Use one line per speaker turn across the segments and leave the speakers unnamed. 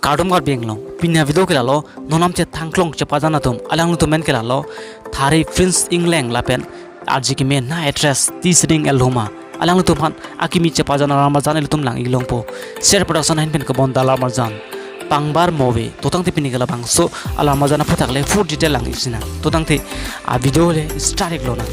Kardom kar benglong pinya video ke lalo nonam che thangklong che pajana tum alang tu men ke lalo thari Prince England lapen arji ki men na address tisring elhuma alang tu phan akimi che pajana ramazan tum lang ilong po share production hen pen ke bon dalar marjan pangbar movie totang ti pini kala bangso alar marjana phatak le full detail lang isina totang ti a video le start lo na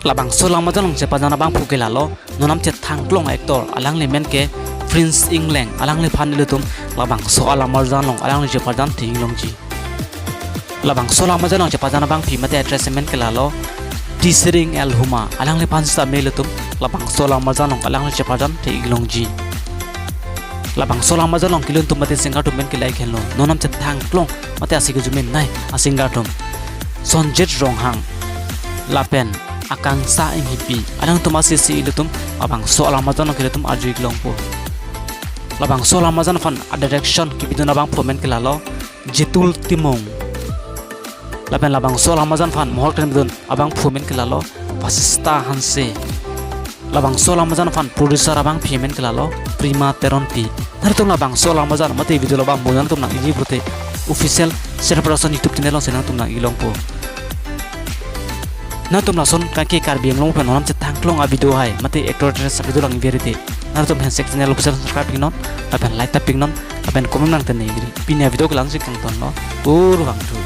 labang so lang marjan che pajana bang phu ke lalo nonam che thangklong actor alang le men ke Prince England alang le phan le tum labang so ala marjan long alang le je pajan thing long ji labang so la marjan long je pajana bang phi mate address men ke lalo tisring el huma alang le phan sta me le tum labang so la marjan long alang le je pajan thing long ji labang so la marjan long kilun tum mate singa tum men ke lai khelno nonam che thang klong mate asik ju men nai asinga tum sonjet rong hang lapen akang sa ing hipi alang tum asisi le tum abang so ala marjan long ke tum arju klong po labang so lama jan fan a direction ki biduna bang fomen ke lalo jitul timong laben labang so lama jan fan mohol kan bidun abang fomen ke lalo pasista hanse labang so lama jan fan producer abang payment ke lalo prima teronti nar tum labang so lama jan mate video lo bang bonan tum nang iji brote official share production youtube channel lo senang tum nang ilong po na tum la son ka ke kar biang long pen onam che thangklong a video hai mate actor dress sa video lang verite nar tum hen section channel official subscribe ping non apen like taping non apen comment nang tan negri pinya video ko lang sik kang ton no ur bang tu